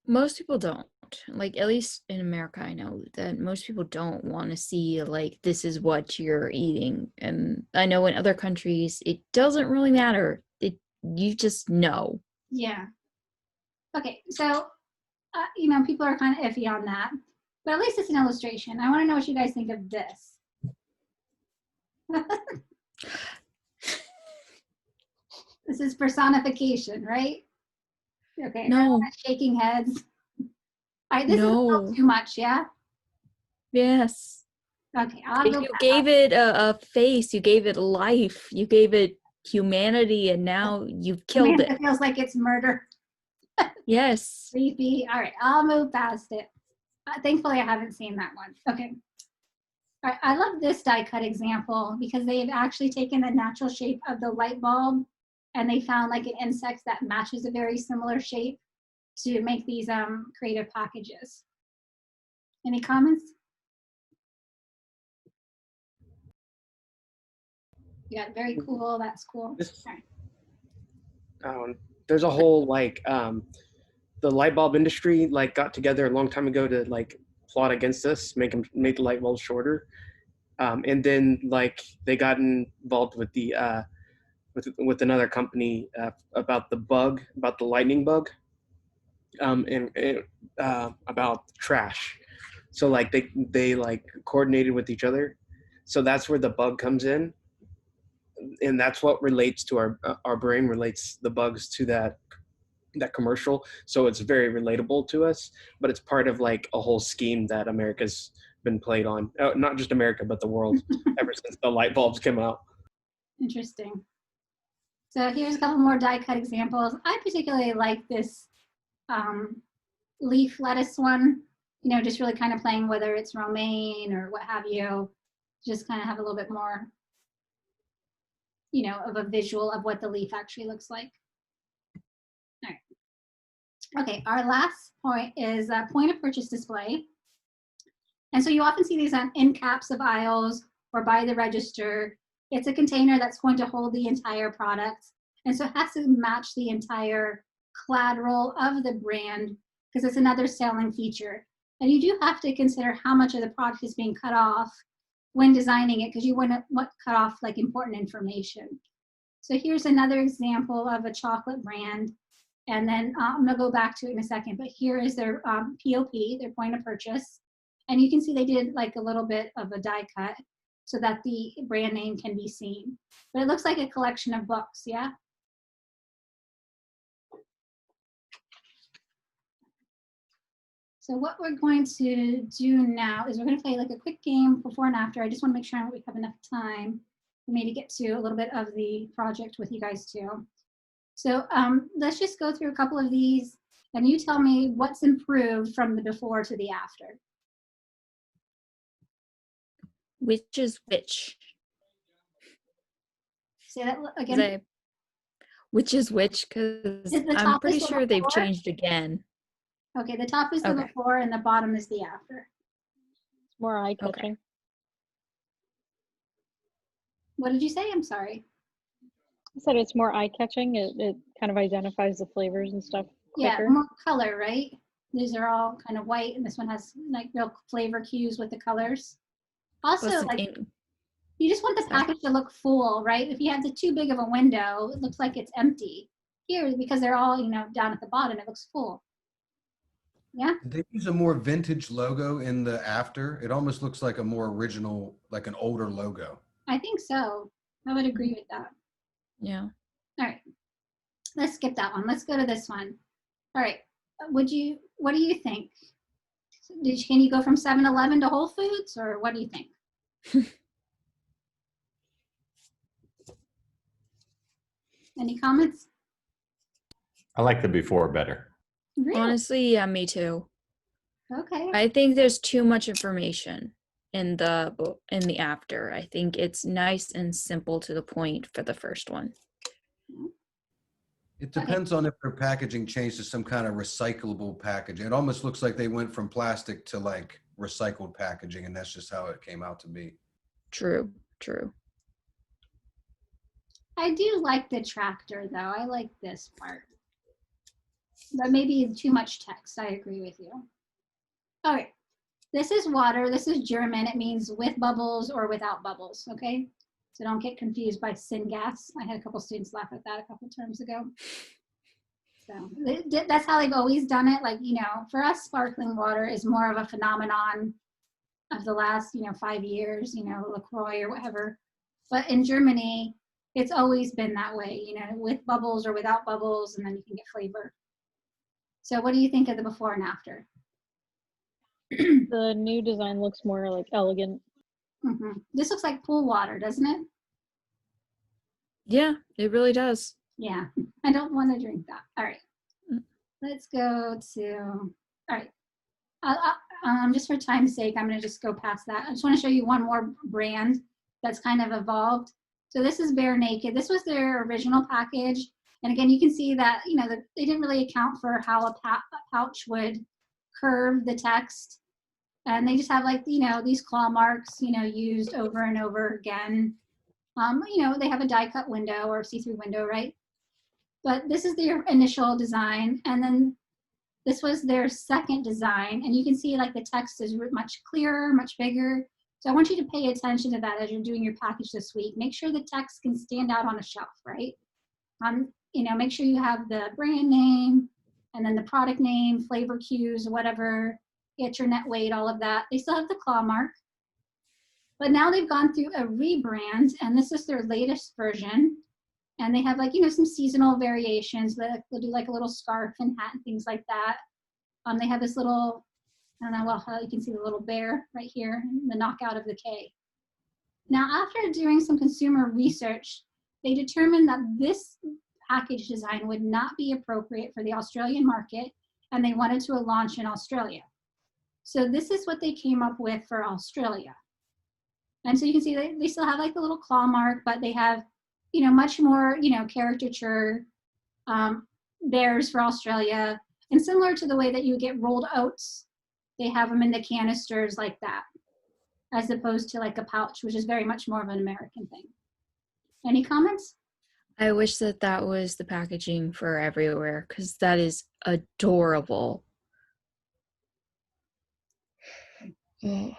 Most people don't. Like, at least in America, I know that most people don't want to see, like, this is what you're eating. And I know in other countries, it doesn't really matter. You just know. Yeah. Okay, so, you know, people are kind of iffy on that. But at least it's an illustration. I want to know what you guys think of this. This is personification, right? Okay. No. Shaking heads. All right, this is a little No. too much, yeah? Yes. Okay, I'll If go you back. gave it a face, you gave it life, you gave it humanity, and now you've killed Samantha it. feels like it's murder. Yes. Creepy. All right, I'll move past it. Thankfully, I haven't seen that one. Okay. All right, I love this die cut example because they've actually taken the natural shape of the light bulb and they found like an insect that matches a very similar shape to make these creative packages. Any comments? Yeah, very cool. That's cool. This- All right. There's a whole like the light bulb industry like got together a long time ago to like plot against us, make the light bulbs shorter, and then like they got involved with the with another company about the lightning bug, and about trash. So like they like coordinated with each other. So that's where the bug comes in, and that's what relates to our brain relates the bugs to that commercial. So it's very relatable to us, but it's part of like a whole scheme that America's been played on, not just America but the world ever since the light bulbs came out. Interesting. So here's a couple more die cut examples. I particularly like this leaf lettuce one, you know, just really kind of playing whether it's romaine or what have you, just kind of have a little bit more, you know, of a visual of what the leaf actually looks like. All right. Okay, our last point is a point of purchase display. And so you often see these on end caps of aisles or by the register. It's a container that's going to hold the entire product. And so it has to match the entire collateral of the brand because it's another selling feature. And you do have to consider how much of the product is being cut off when designing it because you want to cut off like important information. So here's another example of a chocolate brand. And then I'm gonna go back to it in a second, but here is their POP, their point of purchase. And you can see they did like a little bit of a die cut so that the brand name can be seen. But it looks like a collection of books, yeah? So what we're going to do now is we're going to play like a quick game before and after. I just want to make sure we have enough time for me to get to a little bit of the project with you guys too. So let's just go through a couple of these and you tell me what's improved from the before to the after. Which is which? Say that again. Which is which? Because Is the I'm top pretty is the sure they've before? changed again. Okay, the top is the Okay. before and the bottom is the after. It's more eye-catching. What did you say? I'm sorry. I said it's more eye-catching. It kind of identifies the flavors and stuff Yeah, quicker. more color, right? These are all kind of white and this one has like real flavor cues with the colors. Also, Plus like in- you just want the Sorry. package to look full, right? If you have the too big of a window, it looks like it's empty. Here, because they're all, you know, down at the bottom, it looks full. Yeah, Did they use a more vintage logo in the after? It almost looks like a more original, like an older logo. I think so. I would agree with that. yeah. All right, let's skip that one. Let's go to this one. All right, what do you think? Can you go from 7-Eleven to Whole Foods or what do you think? Any comments? I like the before better. Really? Honestly, yeah, me too. Okay. I think there's too much information in the after. I think it's nice and simple to the point for the first one. It depends on if their packaging changed to some kind of recyclable packaging. It almost looks like they went from plastic to like recycled packaging, and that's just how it came out to be. True. I do like the tractor though. I like this part. But maybe too much text. I agree with you. All right. This is water. This is German. It means with bubbles or without bubbles. Okay. So don't get confused by syngas. I had a couple students laugh at that a couple terms ago. So that's how they've always done it. Like, you know, for us, sparkling water is more of a phenomenon of the last, 5 years, LaCroix or whatever. But in Germany, it's always been that way, with bubbles or without bubbles, and then you can get flavor. So what do you think of the before and after? The new design looks more like elegant. This looks like pool water, doesn't it? Yeah, it really does. Yeah, I don't want to drink that. All right, Mm. let's go to, all right. Just for time's sake, I'm going to just go past that. I just want to show you one more brand that's kind of evolved. So this is Bare Naked. This was their original package. And again, you can see that, you know, they didn't really account for how a pouch would curve the text. And they just have like, you know, these claw marks, you know, used over and over again. You know, they have a die cut window or see-through window, right? But this is their initial design. And then this was their second design. And you can see like the text is much clearer, much bigger. So I want you to pay attention to that as you're doing your package this week. Make sure the text can stand out on a shelf, right? You know, make sure you have the brand name and then the product name, flavor cues, whatever, get your net weight, all of that. They still have the claw mark. But now they've gone through a rebrand, and this is their latest version. And they have like, you know, some seasonal variations. They'll do like a little scarf and hat and things like that. They have this little, I don't know, well, you can see the little bear right here, the knockout of the K. Now, after doing some consumer research, they determined that this package design would not be appropriate for the Australian market, and they wanted to launch in Australia. So this is what they came up with for Australia. And so you can see they still have like the little claw mark, but they have, you know, much more, you know, caricature bears for Australia. And similar to the way that you get rolled oats, they have them in the canisters like that, as opposed to like a pouch, which is very much more of an American thing. Any comments? I wish that that was the packaging for everywhere, because that is adorable. Oh.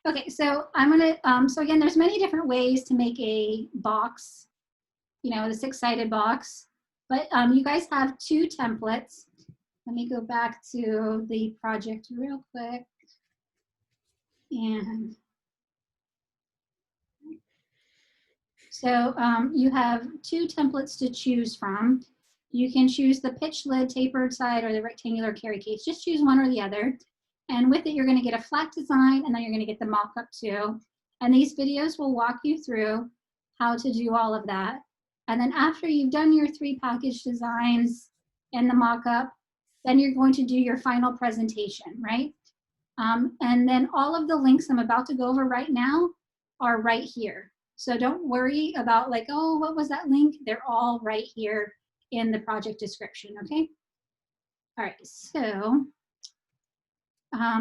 Okay, so I'm gonna, so again, there's many different ways to make a box, you know, the 6-sided box, but you guys have 2 templates. Let me go back to the project real quick. And so you have 2 templates to choose from. You can choose the pitch lid tapered side or the rectangular carry case. Just choose one or the other. And with it, you're going to get a flat design, and then you're going to get the mock-up too. And these videos will walk you through how to do all of that. And then after you've done your 3 package designs and the mock-up, then you're going to do your final presentation, right? And then all of the links I'm about to go over right now are right here. So don't worry about like, oh, what was that link? They're all right here in the project description, okay? All right,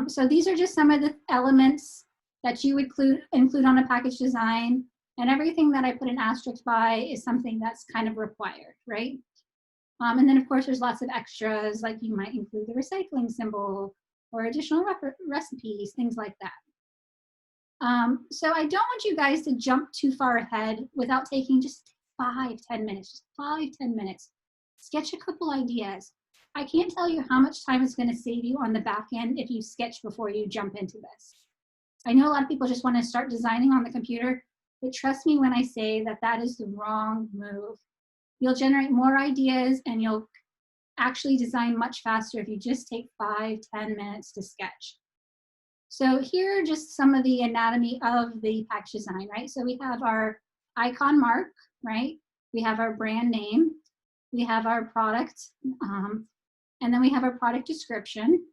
so these are just some of the elements that you would include on a package design, and everything that I put an asterisk by is something that's kind of required, right? And then of course there's lots of extras, like you might include the recycling symbol or additional recipes, things like that. So I don't want you guys to jump too far ahead without taking just 5-10 minutes, just 5-10 minutes. Sketch a couple ideas. I can't tell you how much time it's going to save you on the back end if you sketch before you jump into this. I know a lot of people just want to start designing on the computer, but trust me when I say that that is the wrong move. You'll generate more ideas and you'll actually design much faster if you just take 5-10 minutes to sketch. So here are just some of the anatomy of the package design, right? So we have our icon mark, right? We have our brand name. We have our product, and then we have our product description.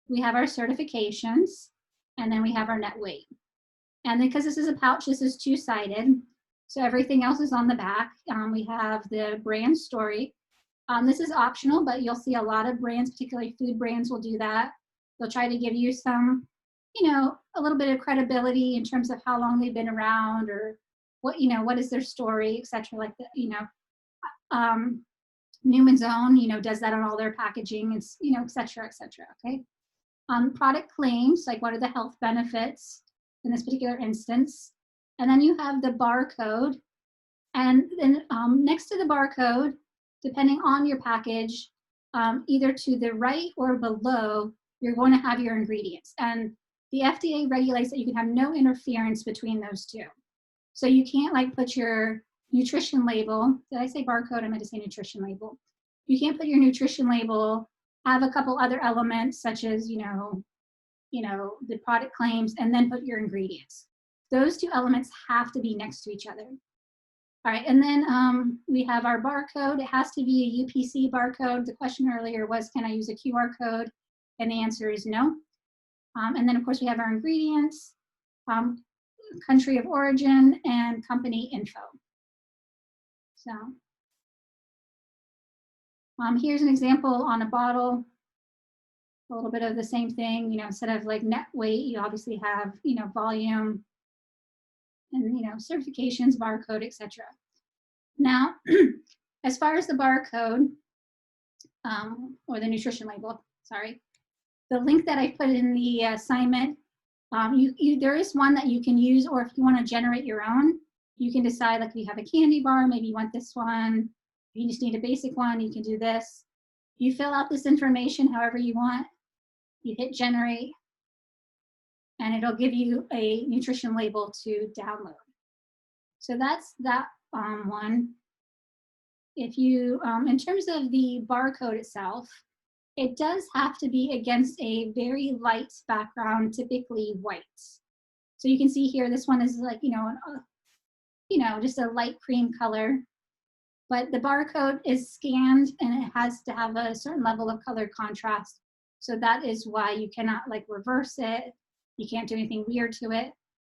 We have our certifications, and then we have our net weight. And because this is a pouch, this is 2-sided. So everything else is on the back. We have the brand story. This is optional, but you'll see a lot of brands, particularly food brands, will do that. They'll try to give you some, you know, a little bit of credibility in terms of how long they've been around, or what, you know, what is their story, etc. Like that, you know. Newman's Own, you know, does that on all their packaging, it's, you know, etc. Okay. Product claims, like what are the health benefits in this particular instance. And then you have the barcode. And then next to the barcode, depending on your package, either to the right or below, you're going to have your ingredients. And the FDA regulates that you can have no interference between those 2. So you can't like put your nutrition label. Did I say barcode? I meant to say nutrition label. You can't put your nutrition label, have a couple other elements such as, the product claims, and then put your ingredients. Those two elements have to be next to each other. All right, and then we have our barcode. It has to be a UPC barcode. The question earlier was, can I use a QR code? And the answer is no. And then of course we have our ingredients, country of origin, and company info. So here's an example on a bottle, a little bit of the same thing, instead of like net weight, you obviously have, volume and, certifications, barcode, etc. Now, as far as the barcode, or the nutrition label, sorry, the link that I put in the assignment, there is one that you can use, or if you want to generate your own, you can decide, like if you have a candy bar, maybe you want this one. If you just need a basic one, you can do this. You fill out this information however you want. You hit generate, and it'll give you a nutrition label to download. So that's that one. If you, in terms of the barcode itself, it does have to be against a very light background, typically white. So you can see here, this one is like, just a light cream color. But the barcode is scanned and it has to have a certain level of color contrast. So that is why you cannot like reverse it. You can't do anything weird to it.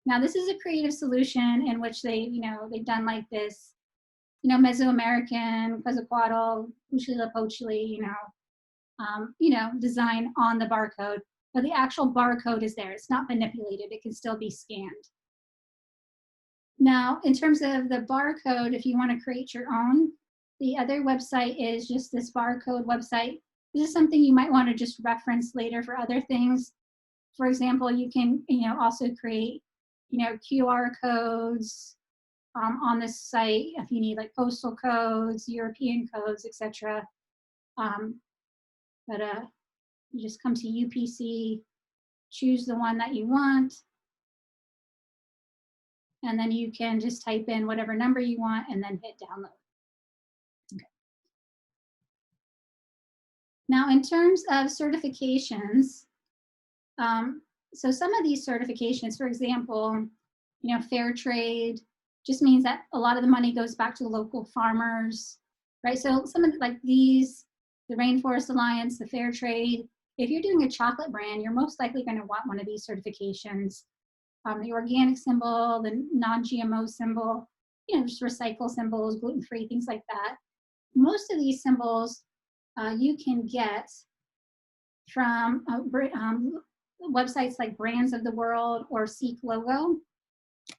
Now this is a creative solution in which they've done like this, Mesoamerican, Quetzalcoatl, Huitzilopochtli, design on the barcode. But the actual barcode is there. It's not manipulated. It can still be scanned. Now, in terms of the barcode, if you want to create your own, the other website is just this barcode website. This is something you might want to just reference later for other things. For example, you can, also create, QR codes on this site if you need like postal codes, European codes, etc. But you just come to UPC, choose the one that you want, and then you can just type in whatever number you want and then hit download. Okay. Now, in terms of certifications, so some of these certifications, for example, fair trade just means that a lot of the money goes back to the local farmers, right? So some of like these, the Rainforest Alliance, the fair trade, if you're doing a chocolate brand, you're most likely going to want one of these certifications. The organic symbol, the non-GMO symbol, just recycle symbols, gluten-free, things like that. Most of these symbols you can get from websites like Brands of the World or Seek Logo.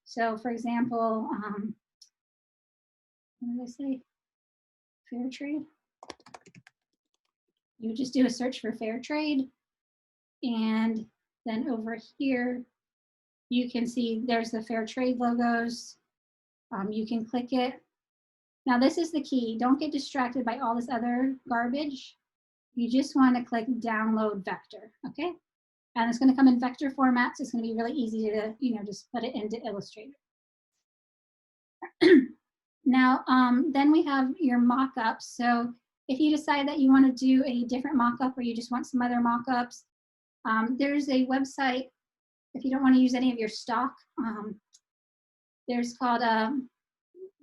So for example, what did I say? Fair trade. You just do a search for fair trade, and then over here, you can see there's the fair trade logos. You can click it. Now this is the key. Don't get distracted by all this other garbage. You just want to click download vector, okay? And it's going to come in vector format, so it's going to be really easy to, just put it into Illustrator. Now, then we have your mock-ups. So if you decide that you want to do a different mock-up or you just want some other mock-ups, there's a website. If you don't want to use any of your stock, there's called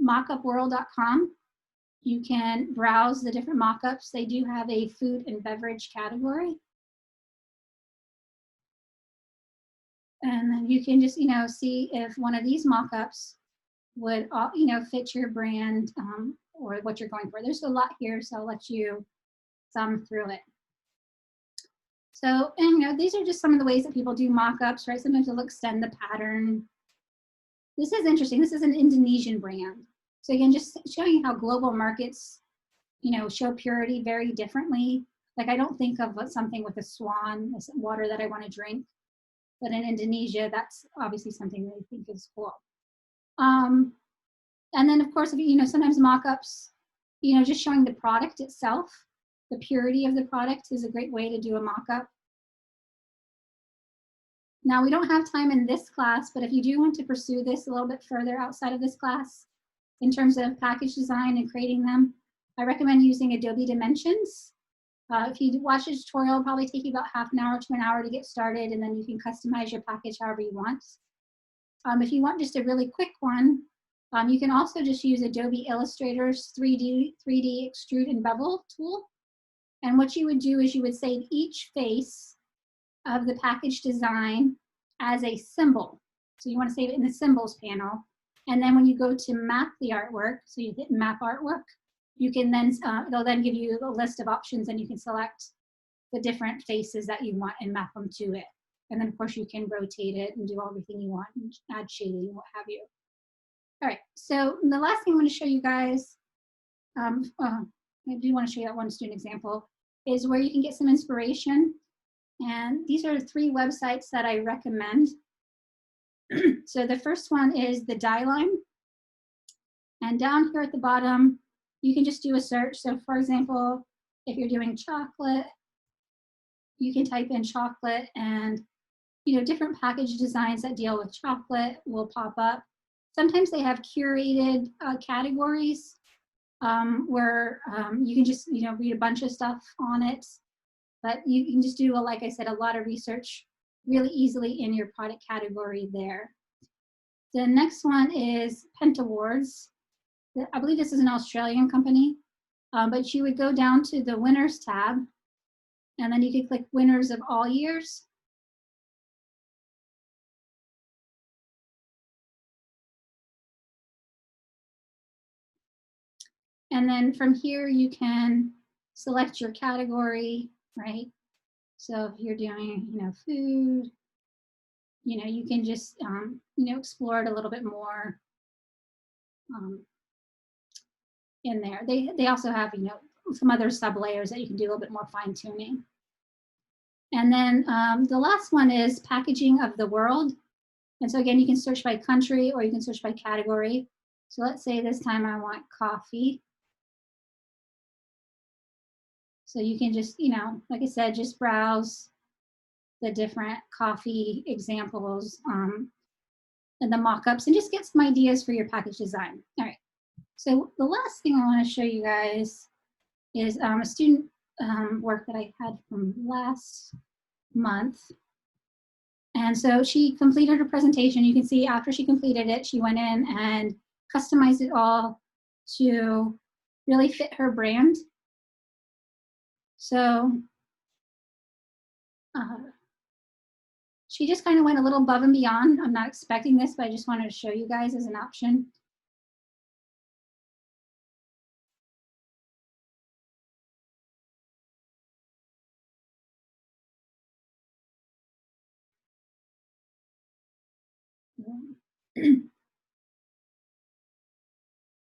mockupworld.com. You can browse the different mock-ups. They do have a food and beverage category. And then you can just, see if one of these mock-ups would, fit your brand or what you're going for. There's a lot here, so I'll let you thumb through it. So, and these are just some of the ways that people do mock-ups, right? Sometimes they'll extend the pattern. This is interesting. This is an Indonesian brand. So again, just showing you how global markets, show purity very differently. Like I don't think of something with a swan, this water that I want to drink. But in Indonesia, that's obviously something that I think is cool. And then of course, sometimes mock-ups, just showing the product itself, the purity of the product is a great way to do a mock-up. Now we don't have time in this class, but if you do want to pursue this a little bit further outside of this class, in terms of package design and creating them, I recommend using Adobe Dimensions. If you watch a tutorial, it'll probably take you about half an hour to an hour to get started, and then you can customize your package however you want. If you want just a really quick one, you can also just use Adobe Illustrator's 3D extrude and bevel tool. And what you would do is you would save each face of the package design as a symbol. So you want to save it in the symbols panel. And then when you go to map the artwork, so you hit map artwork, you can then, it'll then give you a list of options and you can select the different faces that you want and map them to it. And then of course you can rotate it and do everything you want and add shading and what have you. All right, so the last thing I want to show you guys, I do want to show you that one student example, is where you can get some inspiration. And these are 3 websites that I recommend. So the first one is the Die Line. And down here at the bottom, you can just do a search. So for example, if you're doing chocolate, you can type in chocolate and different package designs that deal with chocolate will pop up. Sometimes they have curated categories where you can just read a bunch of stuff on it. But you can just do, like I said, a lot of research really easily in your product category there. The next one is Pentawards. I believe this is an Australian company, but you would go down to the winners tab, and then you could click winners of all years. And then from here, you can select your category, right? So if you're doing, food, you can just, explore it a little bit more in there. They also have, some other sub layers that you can do a little bit more fine tuning. And then the last one is packaging of the world. And so again, you can search by country or you can search by category. So let's say this time I want coffee. So you can just, like I said, just browse the different coffee examples and the mock-ups and just get some ideas for your package design. All right, so the last thing I want to show you guys is a student work that I had from last month. And so she completed her presentation. You can see after she completed it, she went in and customized it all to really fit her brand. So she just kind of went a little above and beyond. I'm not expecting this, but I just wanted to show you guys as an option.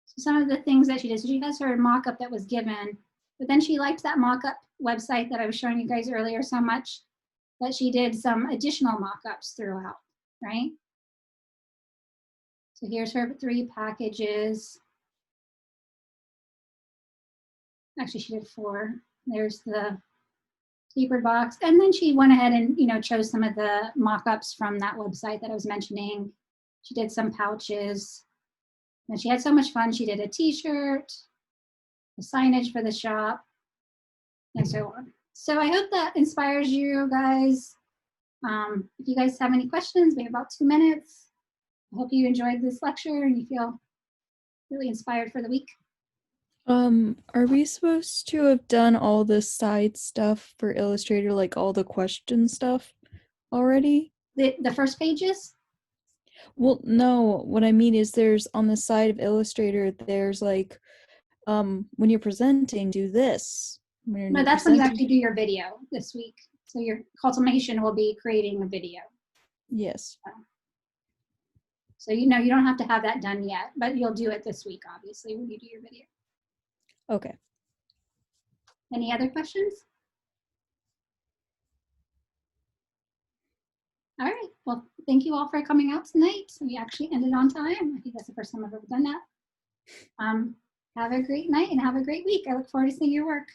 So some of the things that she did, so she has her mock-up that was given, but then she liked that mock-up website that I was showing you guys earlier so much that she did some additional mock-ups throughout, right? So here's her 3 packages. Actually, she did 4. There's the tapered box. And then she went ahead and, chose some of the mock-ups from that website that I was mentioning. She did some pouches. And she had so much fun. She did a t-shirt, the signage for the shop, and so on. So I hope that inspires you guys. If you guys have any questions, we have about 2 minutes. I hope you enjoyed this lecture and you feel really inspired for the week. Are we supposed to have done all the side stuff for Illustrator, like all the question stuff already? The first pages? Well, no, what I mean is there's on the side of Illustrator, there's like, when you're presenting, do this. No, that's when you actually do your video this week. So your culmination will be creating a video. Yes. So you don't have to have that done yet, but you'll do it this week, obviously, when you do your video. Okay. Any other questions? All right, well, thank you all for coming out tonight. We actually ended on time. I think that's the first time I've ever done that. Have a great night and have a great week. I look forward to seeing your work.